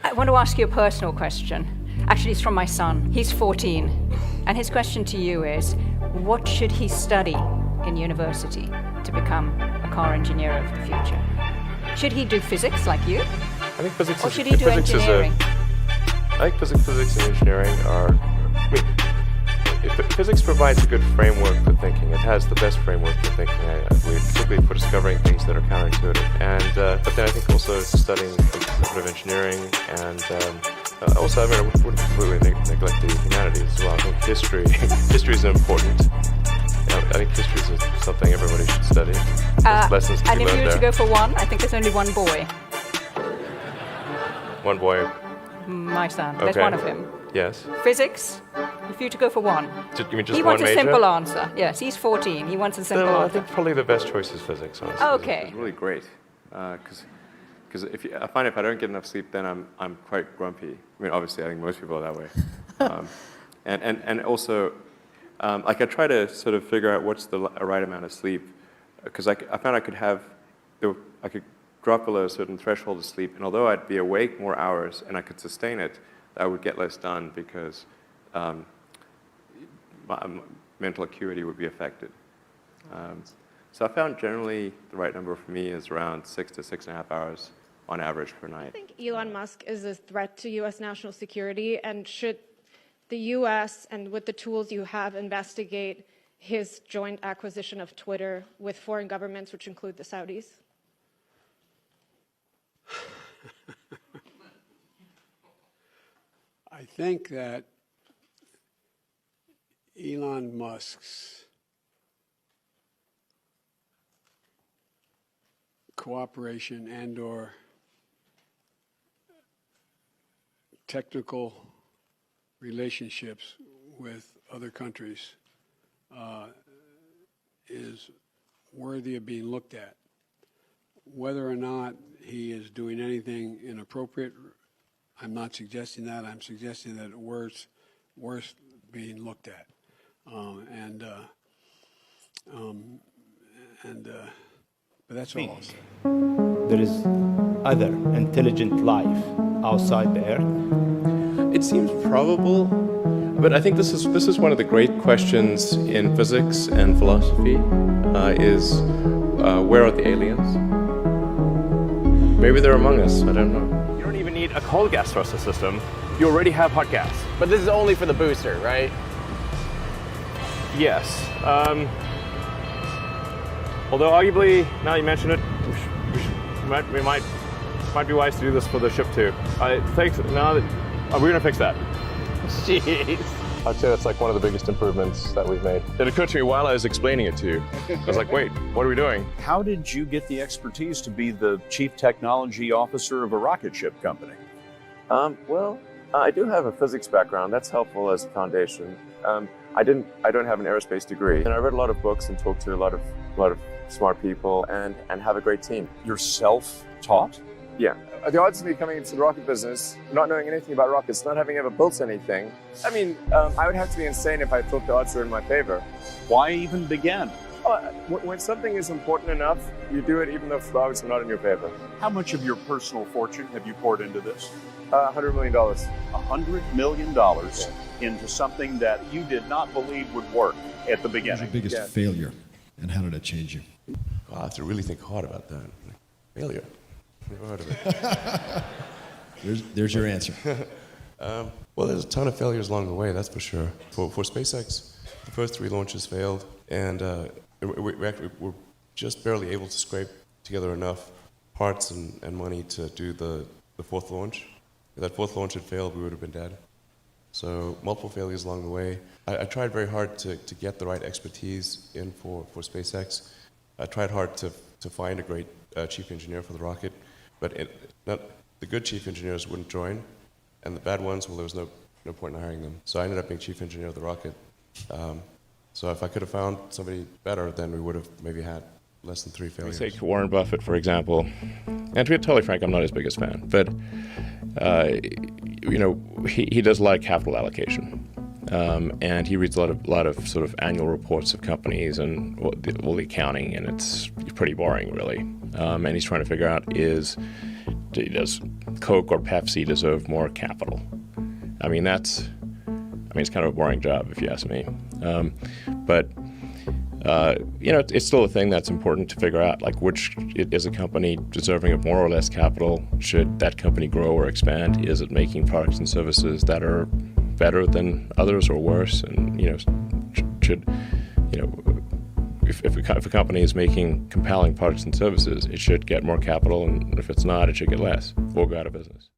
I want to ask you a personal question. Actually, it's from my son. He's 14. And his question to you is, what should he study in university to become a car engineer of the future? Should he do physics like you? I think physics or should he do engineering? I think physics and engineering are... Physics provides a good framework for thinking. It has the best framework for thinking, I believe, particularly for discovering things that are counterintuitive. And but then I think also studying a bit of engineering and also, I wouldn't completely neglect the humanities as well. I think history is important. I think history is something everybody should study. There's lessons to be learned there. And if you were to go for one, I think there's only one boy. One boy. My son. There's one of him. Yes. Physics. If you were to go for one. You mean just he one wants a major? simple answer. Yes, he's 14. He wants a simple I answer. think probably the best choice is physics, honestly. Okay. It's really great, because I find if I don't get enough sleep, then I'm quite grumpy. I mean, obviously, I think most people are that way. And also, like I try to sort of figure out what's the right amount of sleep, because I found I could drop below a certain threshold of sleep, and although I'd be awake more hours and I could sustain it, I would get less done because my mental acuity would be affected. So I found generally the right number for me is around 6 to 6.5 hours on average per night. I think Elon Musk is a threat to U.S. national security, and should the U.S. and with the tools you have investigate his joint acquisition of Twitter with foreign governments, which include the Saudis? I think that Elon Musk's cooperation and/or technical relationships with other countries is worthy of being looked at. Whether or not he is doing anything inappropriate, I'm not suggesting that. I'm suggesting that it's worth being looked at. But that's all I'll say. There is other intelligent life outside the Earth. It seems probable, but I think this is one of the great questions in physics and philosophy, is where are the aliens? Maybe they're among us, I don't know. You don't even need a cold gas thruster system. You already have hot gas. But this is only for the booster, right? Yes. Although arguably, now you mention it, we might be wise to do this for the ship too. Thanks. Now that we're going to fix that. Jeez. I'd say that's like one of the biggest improvements that we've made. It occurred to me while I was explaining it to you. I was like, wait, what are we doing? How did you get the expertise to be the chief technology officer of a rocket ship company? Well, I do have a physics background. That's helpful as a foundation. I don't have an aerospace degree, and I read a lot of books and talked to a lot of smart people and have a great team. You're self-taught? Yeah. The odds of me coming into the rocket business, not knowing anything about rockets, not having ever built anything, I mean, I would have to be insane if I thought the odds were in my favor. Why even begin? When something is important enough, you do it even though the odds are not in your favor. How much of your personal fortune have you poured into this? $100 million. $100 million into something that you did not believe would work at the beginning. What was your biggest failure, and how did it change you? I'll have to really think hard about that. Failure. Never heard of it. There's your answer. Well, there's a ton of failures along the way, that's for sure. For SpaceX, the first 3 launches failed, and we're just barely able to scrape together enough parts and money to do the 4th launch. If that 4th launch had failed, we would have been dead. So multiple failures along the way. I tried very hard to get the right expertise in for SpaceX. I tried hard to find a great chief engineer for the rocket, but the good chief engineers wouldn't join, and the bad ones, well, there was no point in hiring them. So I ended up being chief engineer of the rocket. So if I could have found somebody better, then we would have maybe had less than 3 failures. Take Warren Buffett, for example. And to be totally frank, I'm not his biggest fan, but he does a lot of capital allocation. And he reads a lot of sort of annual reports of companies and all the accounting, and it's pretty boring, really. And he's trying to figure out does Coke or Pepsi deserve more capital? I mean, it's kind of a boring job if you ask me. But it's still a thing that's important to figure out, like which is a company deserving of more or less capital? Should that company grow or expand? Is it making products and services that are better than others or worse? And if a company is making compelling products and services, it should get more capital, and if it's not, it should get less or go out of business.